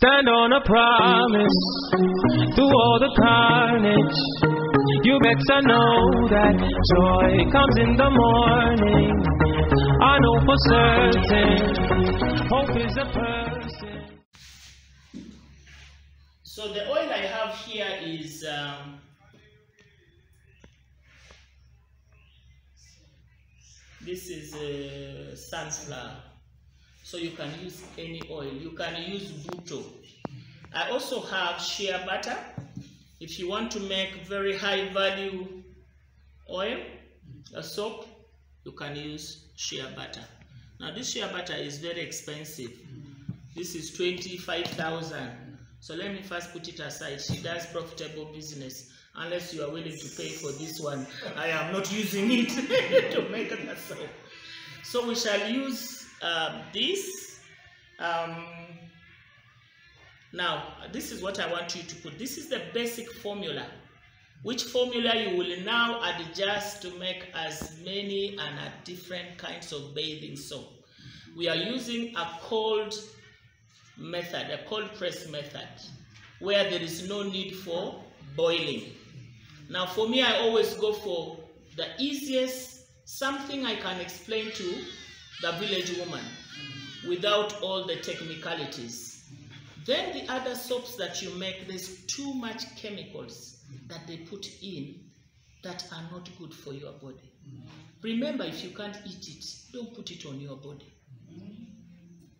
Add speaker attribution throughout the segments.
Speaker 1: Stand on a promise through all the carnage. You better know that joy comes in the morning. I know for certain, hope is a person.
Speaker 2: So the oil I have here is this is sunflower. So you can use any oil. You can use buto. I also have shea butter. If you want to make very high value oil, a soap, you can use shea butter. Now this shea butter is very expensive. This is 25,000. So let me first put it aside. She does profitable business. Unless you are willing to pay for this one, I am not using it to make that soap. So we shall use this. Now, this is what I want you to put. This is the basic formula, which formula you will now adjust to make as many and different kinds of bathing soap. We are using a cold method, a cold press method, where there is no need for boiling. Now, for me, I always go for the easiest, something I can explain to the village woman without all the technicalities. Then the other soaps that you make, there's too much chemicals that they put in that are not good for your body. Remember, if you can't eat it, don't put it on your body,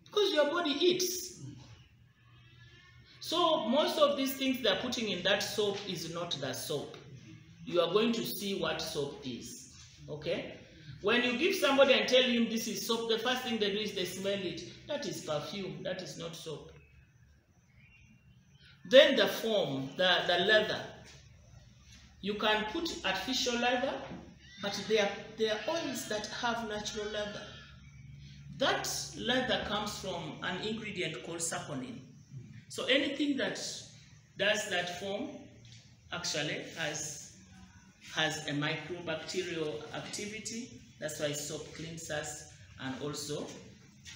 Speaker 2: because your body eats. So most of these things they're putting in that soap is not the soap. You are going to see what soap is. Okay? When you give somebody and tell him this is soap, the first thing they do is they smell it. That is perfume. That is not soap. Then the foam, the leather. You can put artificial leather, but there are oils that have natural leather. That leather comes from an ingredient called saponin. So anything that does that foam actually has a microbacterial activity. That's why soap cleans us and also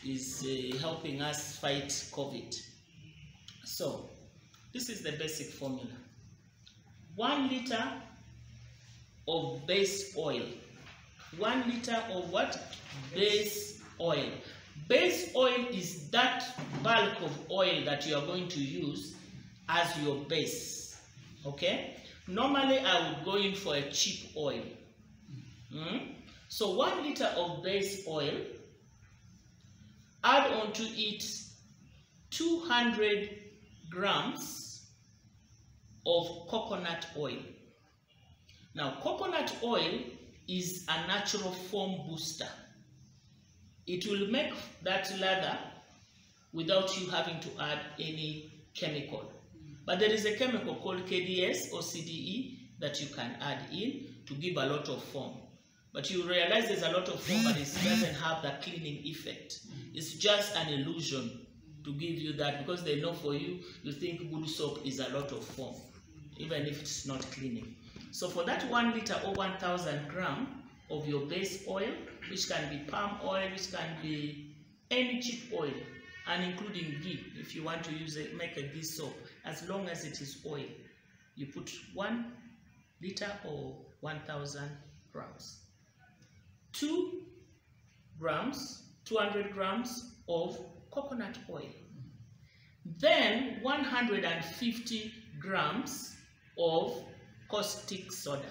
Speaker 2: is helping us fight COVID. So this is the basic formula. 1 liter of base oil. 1 liter of what? Base oil. Base oil is that bulk of oil that you are going to use as your base. Okay? Normally, I would go in for a cheap oil. So 1 liter of base oil, add on to it 200 grams of coconut oil. Now, coconut oil is a natural foam booster. It will make that lather without you having to add any chemical. But there is a chemical called KDS or CDE that you can add in to give a lot of foam. But you realize there's a lot of foam, but it doesn't have that cleaning effect. It's just an illusion to give you that, because they know for you, you think good soap is a lot of foam, even if it's not cleaning. So for that 1 liter or 1,000 grams of your base oil, which can be palm oil, which can be any cheap oil, and including ghee, if you want to use it, make a ghee soap, as long as it is oil, you put 1 liter or 1,000 grams. 200 grams of coconut oil. Then 150 grams of caustic soda.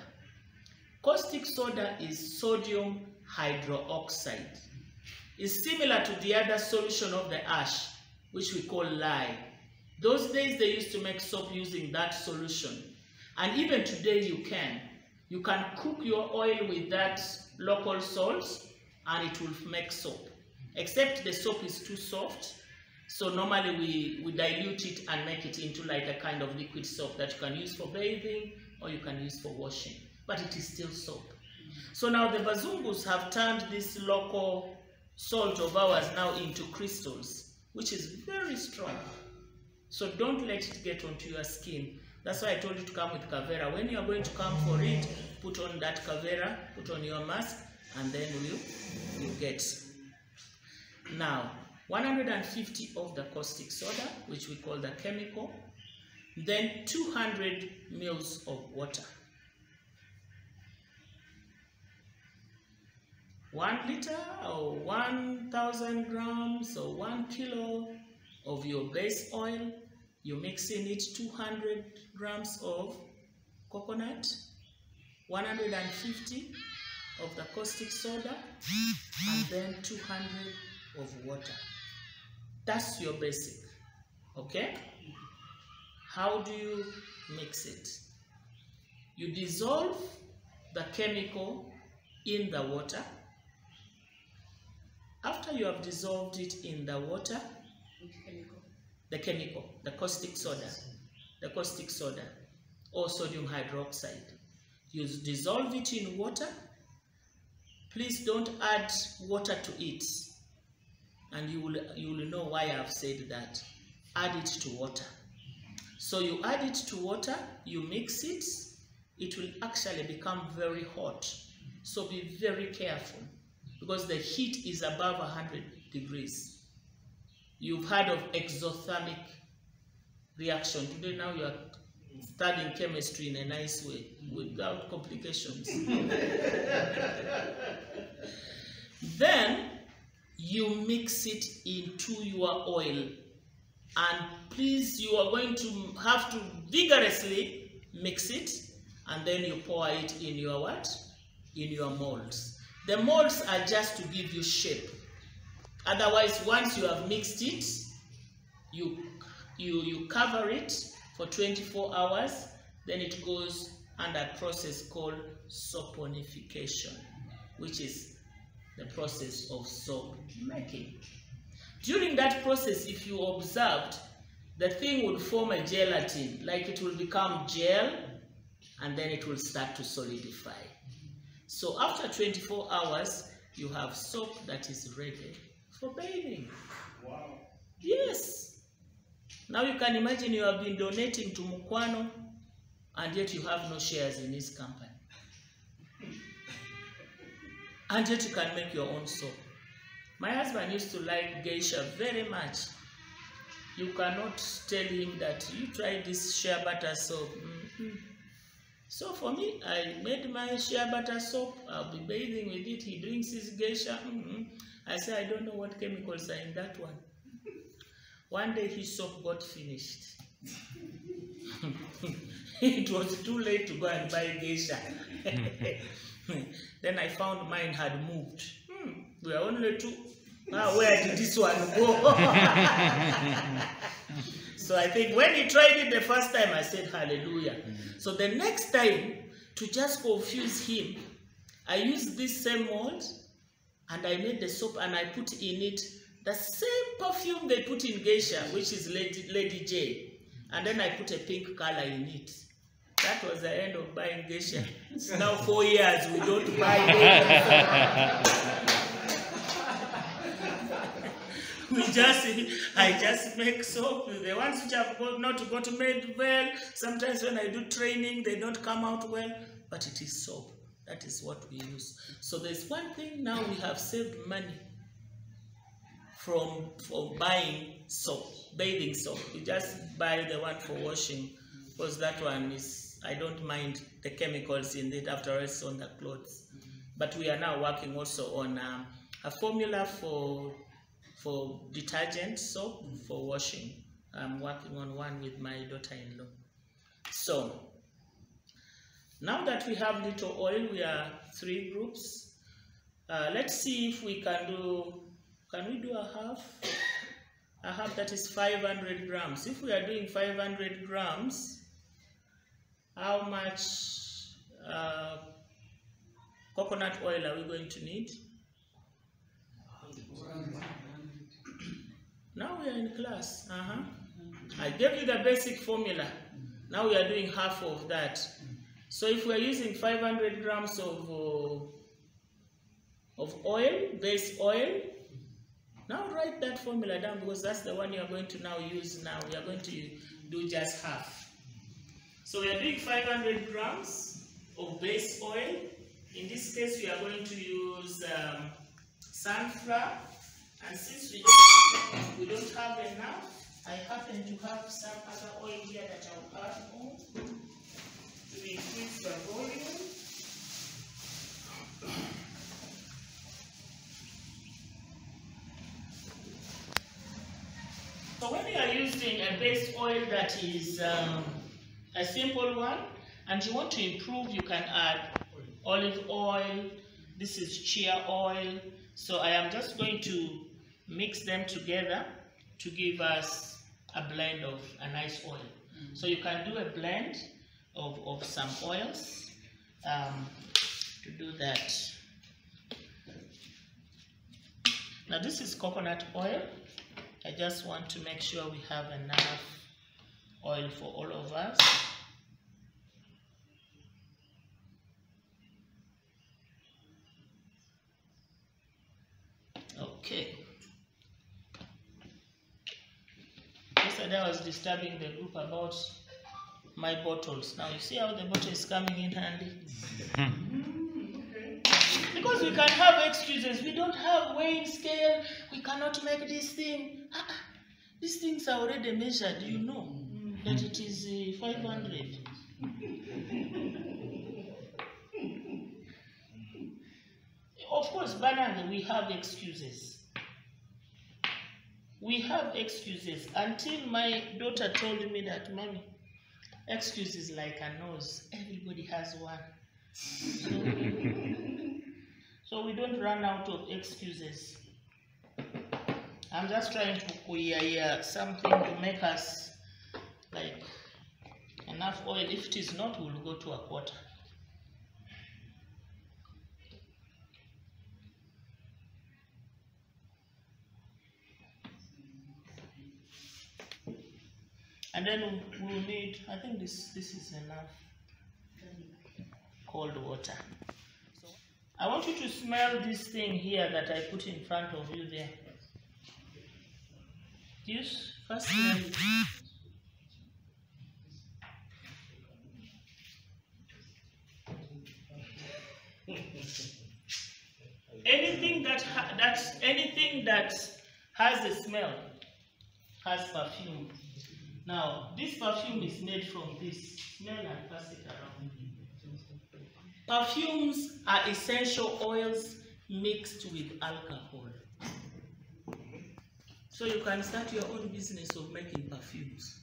Speaker 2: Caustic soda is sodium hydroxide. It's similar to the other solution of the ash, which we call lye. Those days they used to make soap using that solution. And even today you can cook your oil with that local salt and it will make soap. Except the soap is too soft. So normally we dilute it and make it into like a kind of liquid soap that you can use for bathing or you can use for washing. But it is still soap. So now the Bazungus have turned this local salt of ours now into crystals, which is very strong. So don't let it get onto your skin. That's why I told you to come with Kavera. When you are going to come for it, put on that Kavera, put on your mask, and then you get. Now, 150 of the caustic soda, which we call the chemical, then 200 mils of water. 1 liter or 1,000 grams or 1 kilo of your base oil. You mix in it 200 grams of coconut, 150 of the caustic soda, and then 200 of water. That's your basic. Okay? How do you mix it? You dissolve the chemical in the water. After you have dissolved it in the water, the caustic soda, or sodium hydroxide, you dissolve it in water. Please don't add water to it, and you will know why I've said that. Add it to water. So you add it to water, you mix it, it will actually become very hot. So be very careful, because the heat is above 100 degrees. You've heard of exothermic reaction. Today now you are studying chemistry in a nice way, without complications. Then you mix it into your oil. And please, you are going to have to vigorously mix it, and then you pour it in your what? In your molds. The molds are just to give you shape. Otherwise, once you have mixed it, you cover it for 24 hours, then it goes under a process called soponification, which is the process of soap making. During that process, if you observed, the thing would form a gelatin, like it will become gel, and then it will start to solidify. So after 24 hours, you have soap that is ready for bathing. Wow. Yes. Now you can imagine you have been donating to Mukwano, and yet you have no shares in his company. And yet you can make your own soap. My husband used to like geisha very much. You cannot tell him that you tried this shea butter soap. So for me, I made my shea butter soap. I'll be bathing with it. He drinks his geisha. I say, I don't know what chemicals are in that one. One day his soap got finished. It was too late to go and buy geisha. Then I found mine had moved. We are only two. Where did this one go? So I think when he tried it the first time, I said, hallelujah. So the next time, to just confuse him, I used this same mold, and I made the soap, and I put in it the same perfume they put in geisha, which is Lady J. And then I put a pink color in it. That was the end of buying geisha. It's now 4 years we don't buy geisha. I just make soap. The ones which have not got made well, sometimes when I do training, they don't come out well, but it is soap. That is what we use. So there's one thing now, we have saved money from buying soap, bathing soap. We just buy the one for washing, because that one is, I don't mind the chemicals in it after it's on the clothes. But we are now working also on a formula for detergent soap for washing. I'm working on one with my daughter-in-law. So now that we have little oil, we are 3 groups. Let's see if we can we do a half? A half, that is 500 grams. If we are doing 500 grams, how much coconut oil are we going to need? Now we are in class. I gave you the basic formula. Now we are doing half of that. So if we are using 500 grams of oil, base oil, now write that formula down, because that's the one you are going to now use now. We are going to do just half. So we are doing 500 grams of base oil. In this case, we are going to use sunflower. And since we don't have enough, I happen to have some other oil here that I'll add on to increase the volume. So when you are using a base oil that is a simple one, and you want to improve, you can add olive oil. This is chia oil. So I am just going to mix them together to give us a blend of a nice oil. So you can do a blend of some oils to do that. Now this is coconut oil. I just want to make sure we have enough oil for all of us. Okay. Yesterday I was disturbing the group about my bottles. Now you see how the bottle is coming in handy? Because we can have excuses. We don't have weighing scale. We cannot make this thing. These things are already measured. You know that it is 500. Of course, banana, we have excuses. We have excuses until my daughter told me that, Mommy, excuse is like a nose. Everybody has one. So we don't run out of excuses. I'm just trying to create something to make us like enough oil. If it is not, we'll go to a quarter. And then we'll need, I think this is enough cold water. So I want you to smell this thing here that I put in front of you there. Yes, first smell it. Anything that has a smell has perfume. Now, this perfume is made from this. Smell and pass it around. Perfumes are essential oils mixed with alcohol. So you can start your own business of making perfumes.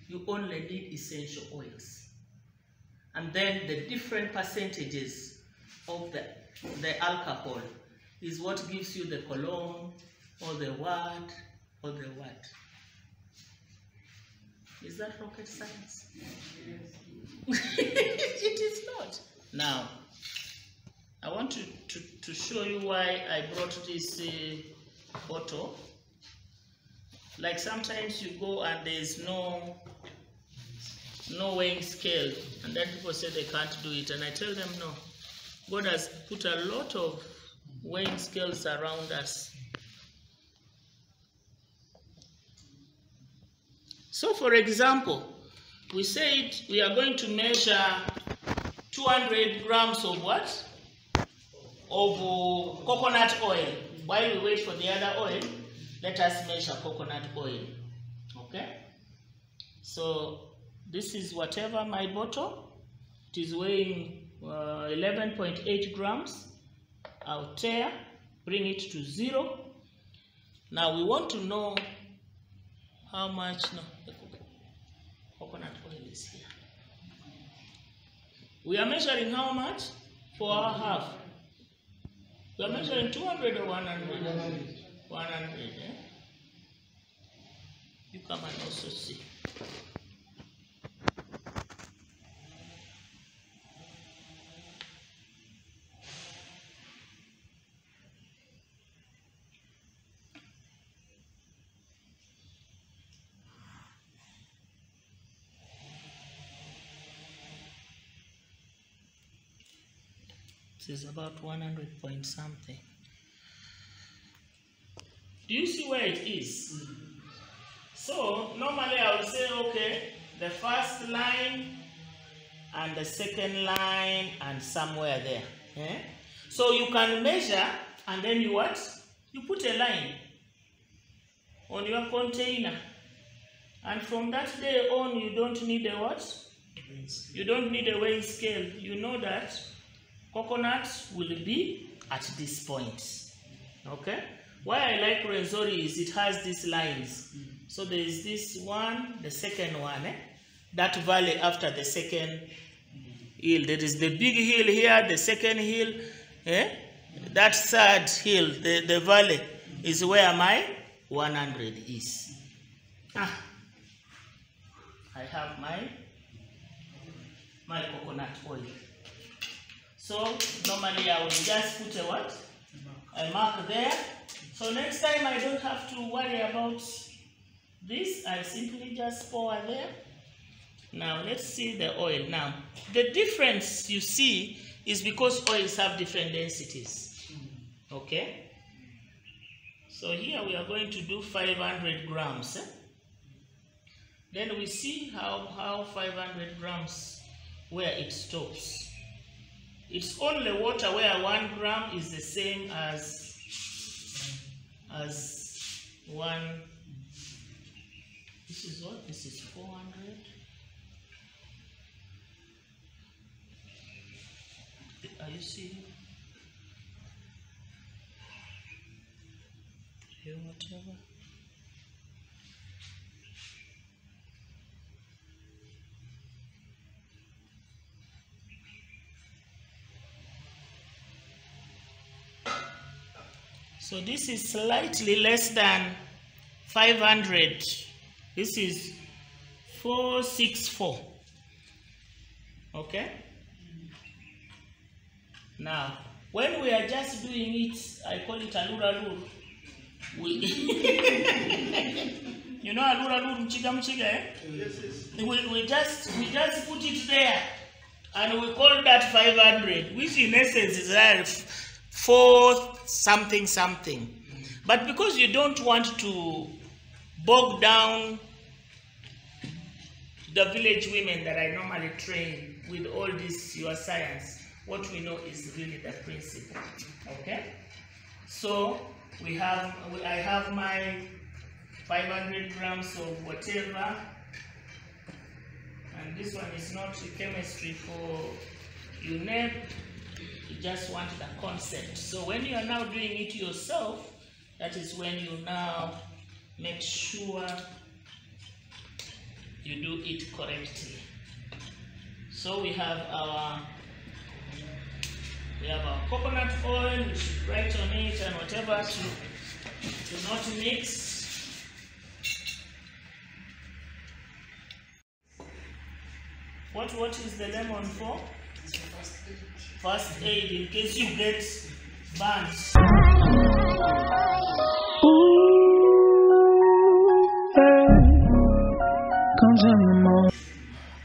Speaker 2: You only need essential oils. And then the different percentages of the alcohol is what gives you the cologne, or the what, or the what. Is that rocket science? Yes. It is not. Now, I want to show you why I brought this bottle. Like sometimes you go and there's no weighing scale, and then people say they can't do it, and I tell them no. God has put a lot of weighing scales around us. So for example, we said we are going to measure 200 grams of what? Of coconut oil. While we wait for the other oil, let us measure coconut oil. Okay? So this is whatever my bottle. It is weighing 11.8 grams. I'll tear, bring it to 0. Now we want to know how much coconut oil is here. We are measuring how much for our half? We are measuring 200 or 100? 100, eh? You come and also see. This is about 100 point something. Do you see where it is? So normally I will say, okay, the first line and the second line and somewhere there. So you can measure and then you what? you put a line on your container, and from that day on you don't need a what? You don't need a weighing scale. You know that coconut will be at this point. Okay? Why I like Rwenzori is it has these lines. So there is this one, the second one, that valley after the second hill. There is the big hill here, the second hill, that third hill, the valley is where my 100 is. I have my coconut oil. So normally I will just put a what? A mark there. So next time I don't have to worry about this. I simply just pour there. Now let's see the oil. Now the difference you see is because oils have different densities. Okay. So here we are going to do 500 grams. Then we see how 500 grams where it stops. It's only water where 1 gram is the same as 1. This is what? This is 400. Are you seeing? Here, whatever. So this is slightly less than 500. This is 464. Okay? Now, when we are just doing it, I call it aluralur. You know aluralur mchiga, eh? Yes. We just put it there and we call that 500, which in essence is 4 something something. But because you don't want to bog down the village women that I normally train with all this your science, what we know is really the principle. Okay? So I have my 500 grams of whatever, and this one is not chemistry for UNEP. You just want the concept. So when you are now doing it yourself, that is when you now make sure you do it correctly. So we have our coconut oil. We should write on it and whatever to not mix. What is the lemon for? First aid in case you get burns.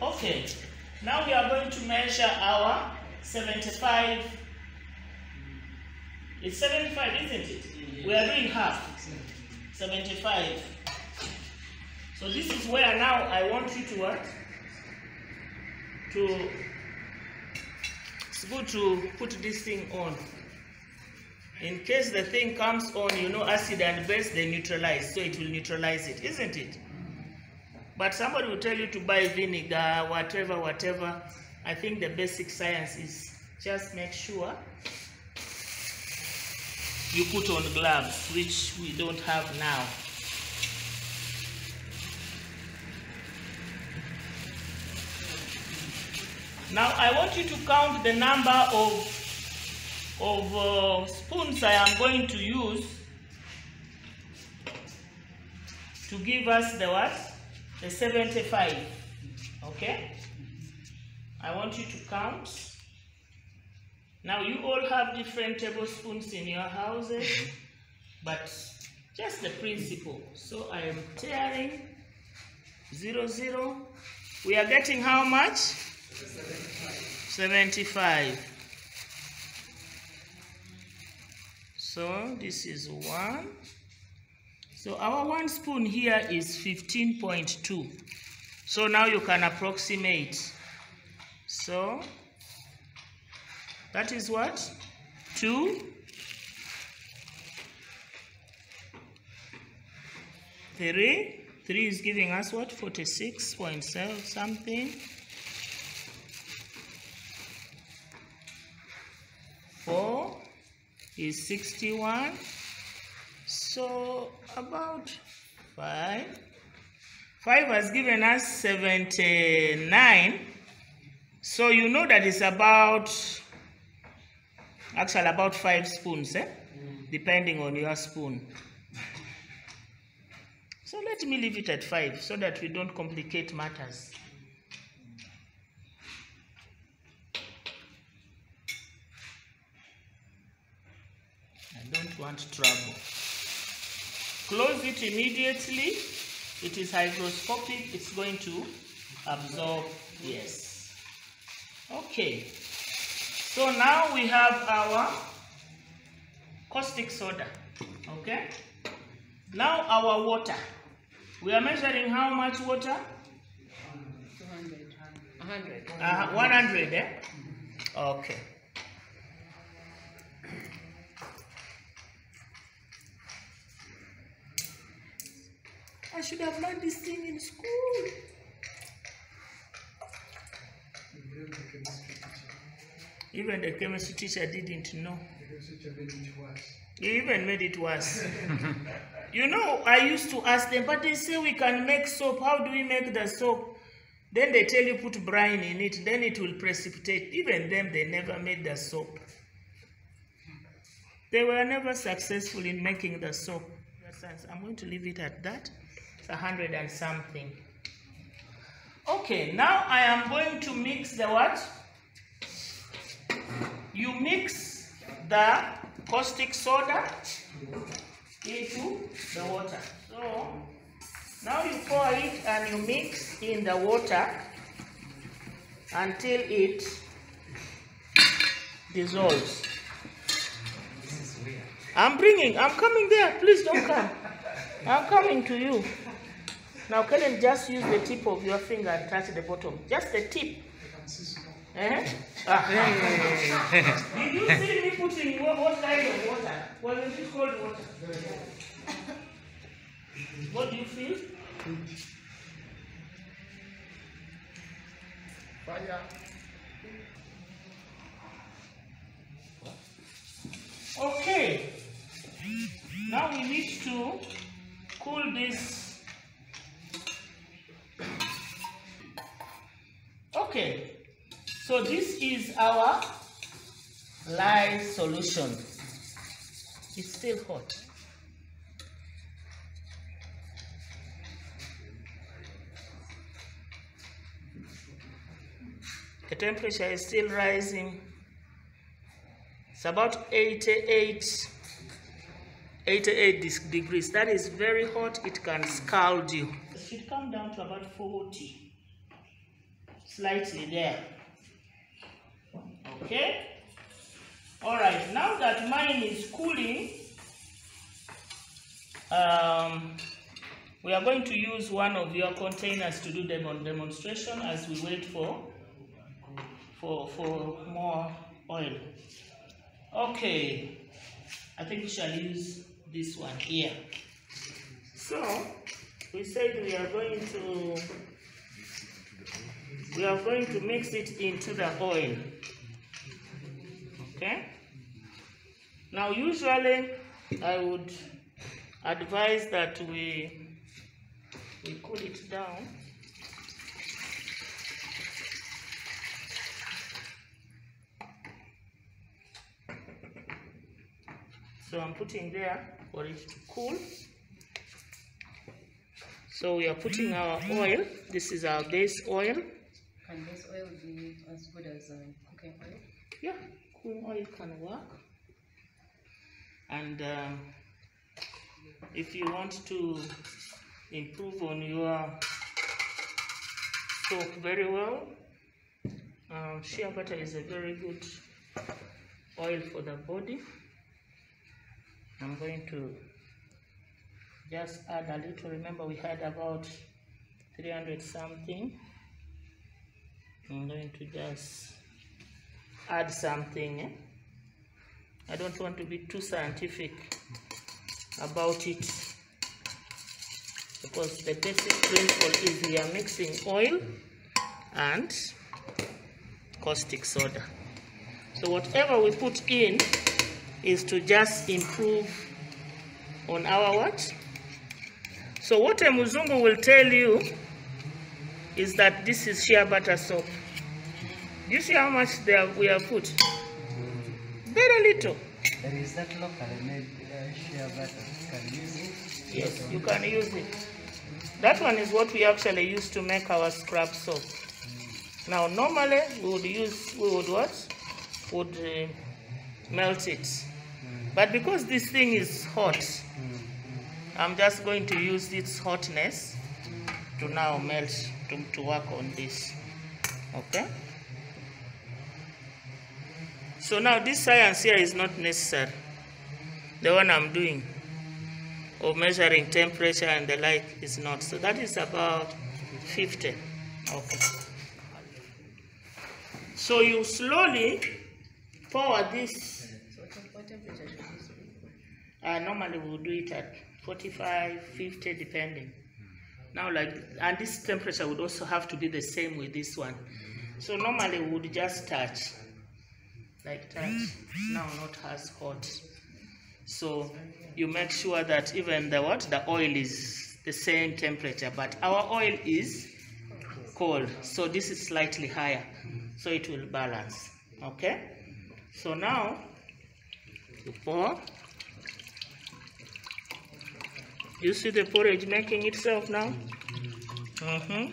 Speaker 2: Okay, now we are going to measure our 75. It's 75, isn't it? We are doing half. 75. So this is where now I want you to what? It's good to put this thing on. In case the thing comes on, you know, acid and base, they neutralize, so it will neutralize it, isn't it? But somebody will tell you to buy vinegar, whatever. I think the basic science is just make sure you put on gloves, which we don't have now. Now I want you to count the number of spoons I am going to use to give us the what? The 75. Okay? I want you to count. Now you all have different tablespoons in your houses, but just the principle. So I am tearing 0, 0. We are getting how much? 75. So this is 1. So our 1 spoon here is 15.2. So now you can approximate. So that is what? 2 3. 3 is giving us what? 46.7 something. 4 is 61. So about 5. 5 has given us 79. So you know that it's about, actually about 5 spoons, depending on your spoon. So let me leave it at 5 so that we don't complicate matters. I don't want trouble. Close it immediately. It is hygroscopic. It's going to absorb. Yes. Okay. So now we have our caustic soda. Okay. Now our water. We are measuring how much water?
Speaker 3: 100.
Speaker 2: 100, eh? Okay. I should have learned this thing in school. Even the chemistry teacher didn't know. He even made it worse. You know, I used to ask them, but they say we can make soap. How do we make the soap? Then they tell you put brine in it, then it will precipitate. Even them, they never made the soap. They were never successful in making the soap. I'm going to leave it at that. It's 100 and something. Okay, now I am going to mix the what? You mix the caustic soda into the water. So now you pour it and you mix in the water until it dissolves. I'm coming there. Please don't come. I'm coming to you. Now, Kellen, just use the tip of your finger and touch the bottom. Just the tip. Did you see me putting what kind of water? Wasn't it cold water? What do you feel?
Speaker 3: Fire.
Speaker 2: Okay. Now we need to cool this. Okay. So this is our lye solution. It's still hot. The temperature is still rising. It's about 88 degrees. That is very hot. It can scald you. It should come down to about 40. Slightly there. Okay? Alright, now that mine is cooling, we are going to use one of your containers to do the demonstration as we wait for more oil. Okay, I think we shall use this one here. So, we said we are going to mix it into the oil. Okay? Now, usually, I would advise that we cool it down. So I'm putting there for it to cool. So we are putting our oil. This is our base oil.
Speaker 3: Can this oil be as good as cooking oil?
Speaker 2: Yeah, cooking oil can work. And if you want to improve on your soap very well, shea butter is a very good oil for the body. I'm going to just add a little. Remember, we had about 300 something. I'm going to just add something. I don't want to be too scientific about it. because the basic principle is we are mixing oil and caustic soda. So whatever we put in is to just improve on our what? So what a Muzungu will tell you is that this is shea butter soap. Do you see how much we have put? Very little.
Speaker 4: There is that locally made shea butter. Can you use it?
Speaker 2: Yes, you can use it. That one is what we actually use to make our scrub soap. Now normally we would melt it. But because this thing is hot, I'm just going to use its hotness to now melt, to work on this. Okay? So now this science here is not necessary. The one I'm doing of measuring temperature and the like is not. So that is about 50. Okay. So you slowly pour this.
Speaker 3: What temperature should this be?
Speaker 2: Normally we'll do it at 45, 50 depending. Now and this temperature would also have to be the same with this one. So normally we would just touch. Like touch. Now not as hot. So you make sure that even the oil is the same temperature, but our oil is cold, so this is slightly higher, so it will balance. Okay, so now you pour. You see the porridge making itself now? Okay.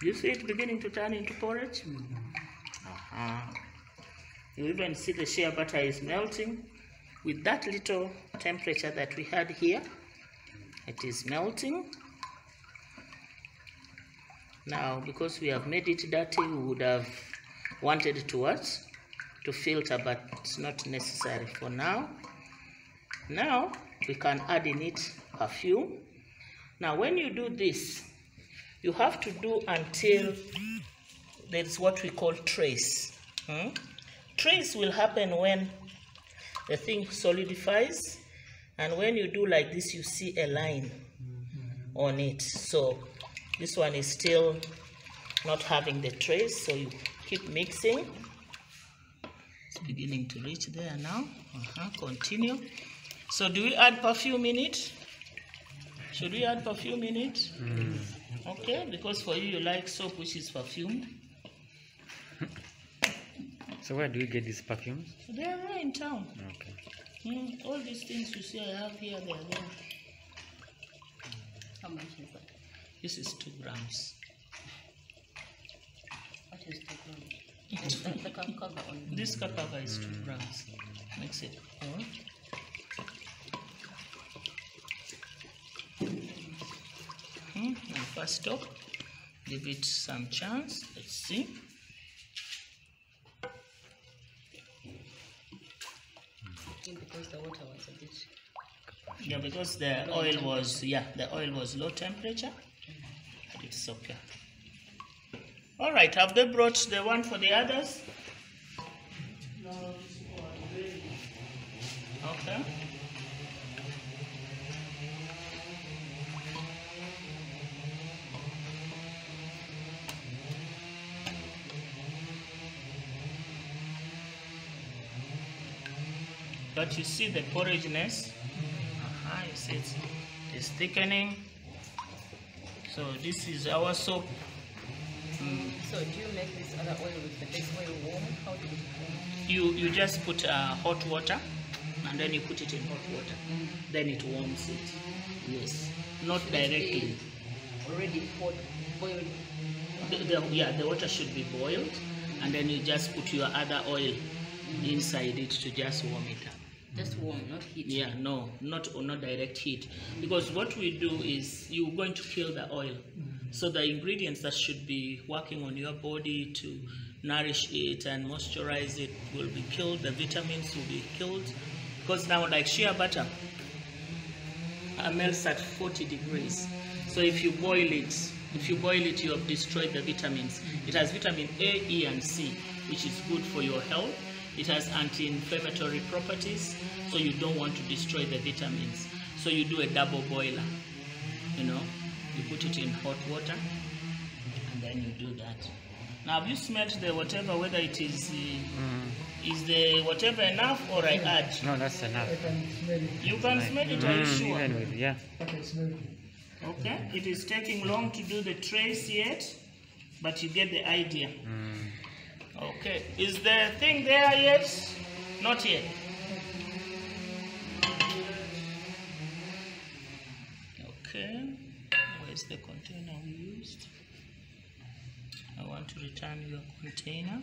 Speaker 2: You see it beginning to turn into porridge? You even see the shea butter is melting. With that little temperature that we had here, it is melting. Now, because we have made it dirty, we would have wanted to filter, but it's not necessary for now. Now, we can add in it perfume. Now, when you do this, you have to do until there is what we call trace. Trace will happen when the thing solidifies, and when you do like this, you see a line on it. So this one is still not having the trace, so you keep mixing. It's beginning to reach there now. Continue. So do we add perfume in it? Should we add perfume in it? Okay, because for you like soap which is perfumed.
Speaker 4: So where do we get these perfumes?
Speaker 2: They are there in town.
Speaker 4: Okay.
Speaker 2: All these things you see I have here, they are there.
Speaker 3: How much is that?
Speaker 2: This is 2 grams.
Speaker 3: What is 2 grams? The cover on
Speaker 2: This cover is 2 grams. Mix it all. Now first stop. Give it some chance. Let's see.
Speaker 3: because the water was a bit.
Speaker 2: Yeah, because the oil was low temperature. But it's okay. All right, have they brought the one for the others? No. Okay. But you see the porridgeness. You see it's thickening. So this is our soap.
Speaker 3: So do you make this other oil with the base oil warm? How do you warm?
Speaker 2: You just put hot water, and then you put it in hot water. Then it warms it. Yes, not directly.
Speaker 3: Already hot, boiled.
Speaker 2: The water should be boiled, and then you just put your other oil inside it to just warm it up.
Speaker 3: Just warm, not heat.
Speaker 2: Yeah, no, not direct heat. Because what we do is you're going to kill the oil. So the ingredients that should be working on your body to nourish it and moisturize it will be killed, the vitamins will be killed, because now like shea butter melts at 40 degrees. So if you boil it, you have destroyed the vitamins. It has vitamin A, E, and C, which is good for your health. It has anti-inflammatory properties, so you don't want to destroy the vitamins. So you do a double boiler, you know, you put it in hot water, and then you do that. Now have you smelled the whatever, whether it is the whatever enough or I add?
Speaker 4: No, that's enough.
Speaker 2: You can smell it, are you sure?
Speaker 4: Even with, yeah.
Speaker 2: Okay, it is taking long to do the trace yet, but you get the idea. Okay, is the thing there yet? Not yet. Okay, where's the container we used? I want to return your container.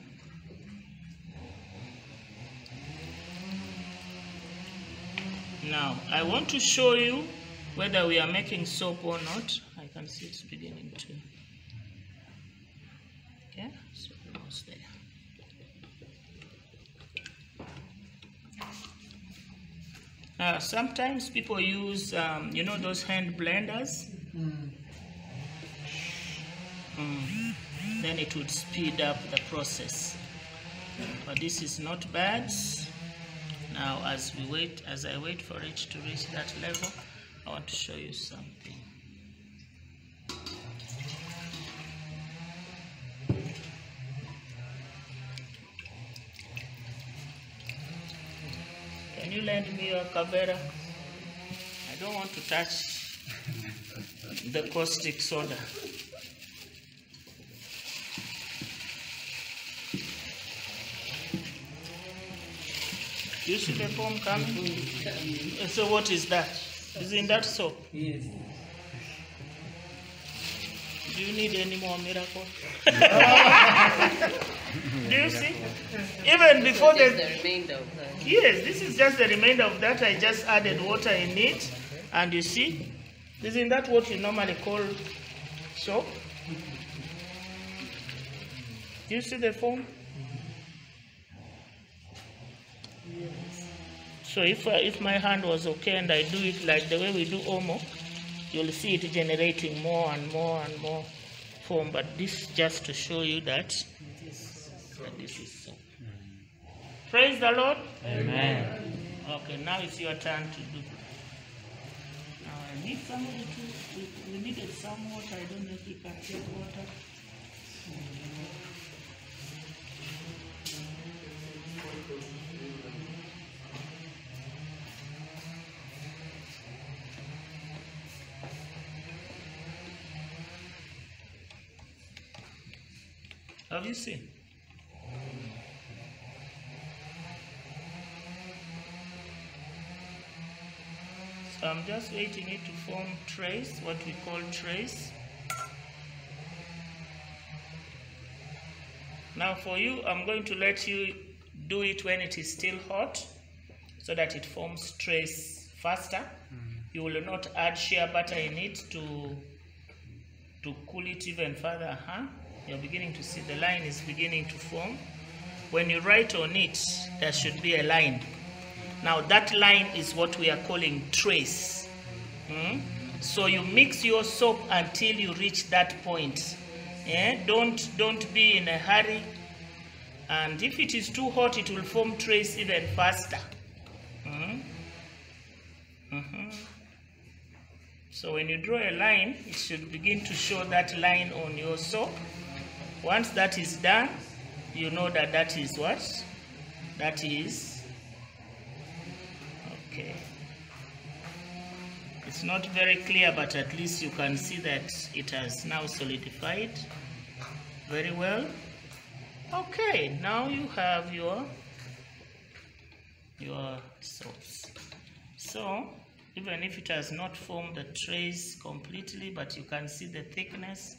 Speaker 2: Now, I want to show you whether we are making soap or not. I can see it's beginning to. Okay, so almost there. Sometimes people use, you know, those hand blenders. Then it would speed up the process. But this is not bad. Now, as I wait for it to reach that level, I want to show you something. Can you lend me your Kavera? I don't want to touch the caustic soda. Do you see the foam coming? So what is that? Is in that soap?
Speaker 5: Yes.
Speaker 2: Do you need any more miracle? Do you see? Even before
Speaker 3: So this is the remainder of that.
Speaker 2: Yes, this is just the remainder of that. I just added water in it. And you see, isn't that what you normally call soap? Do you see the foam? So if my hand was okay and I do it like the way we do Omo, you'll see it generating more and more and more foam. But this just to show you that this is soap. Praise the Lord.
Speaker 4: Amen.
Speaker 2: Okay, now it's your turn to do. Now I need somebody to, we needed some water. I don't know if you can take water. Have you seen? So I'm just waiting it to form trace, what we call trace. Now for you, I'm going to let you do it when it is still hot so that it forms trace faster. You will not add shea butter in it to cool it even further. You're beginning to see the line is beginning to form. When you write on it, there should be a line. Now that line is what we are calling trace. So you mix your soap until you reach that point. Don't be in a hurry. And if it is too hot, it will form trace even faster. So when you draw a line, it should begin to show that line on your soap. Once that is done, you know that that is what? That is, okay. It's not very clear, but at least you can see that it has now solidified very well. Okay, now you have your soaps. So, even if it has not formed the trace completely, but you can see the thickness,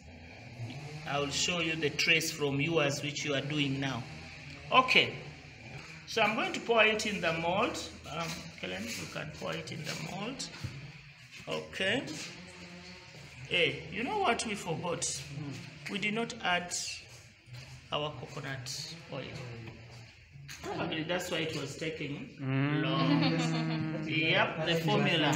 Speaker 2: I will show you the trace from yours, which you are doing now. Okay, so I'm going to pour it in the mold. Kellen, you can pour it in the mold. Okay. Hey, you know what we forgot? We did not add our coconut oil. Probably that's why it was taking long. Yep, the formula.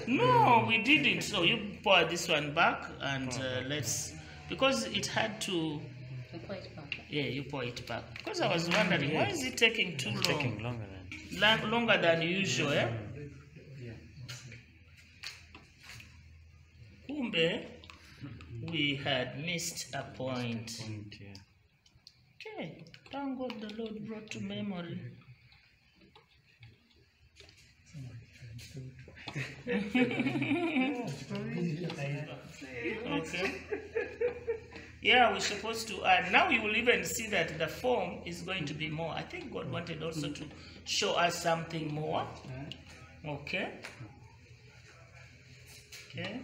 Speaker 2: No, we didn't. So you pour this one back and let's, because it had to.
Speaker 3: You pour it back.
Speaker 2: Yeah, you pour it back. Because I was wondering, why is it taking too long?
Speaker 1: Taking longer than.
Speaker 2: Longer than usual, eh? Kumbe, we had missed a point. Okay, thank God the Lord brought to memory. Okay. Yeah, we're supposed to add. Now we will even see that the form is going to be more. I think God wanted also to show us something more. Okay. Okay.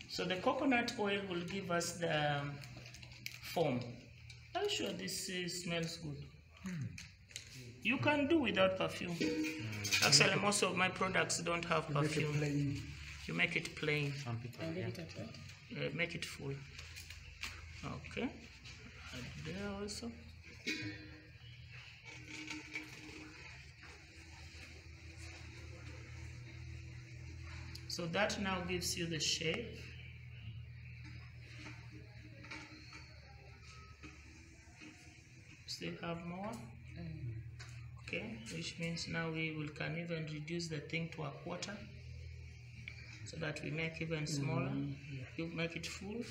Speaker 2: So the coconut oil will give us the form. Are you sure this smells good? You can do without perfume. Actually, most of my products don't have perfume. You make it plain.
Speaker 3: And leave it at that.
Speaker 2: Make it full. Okay. Add there also. So that now gives you the shape. Still have more? Okay, which means now we can even reduce the thing to a quarter so that we make even smaller. You make it full.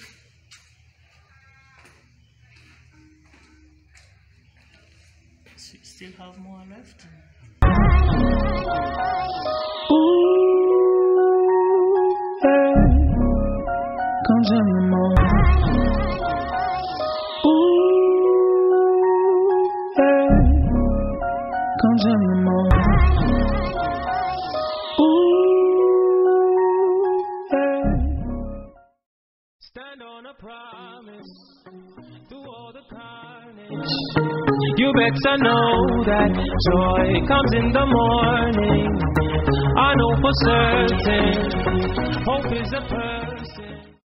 Speaker 2: Still have more left?
Speaker 1: Comes in the morning. Comes in the morning. Stand on a promise through all the carnage. You better know that joy comes in the morning. I know for certain, hope is a person.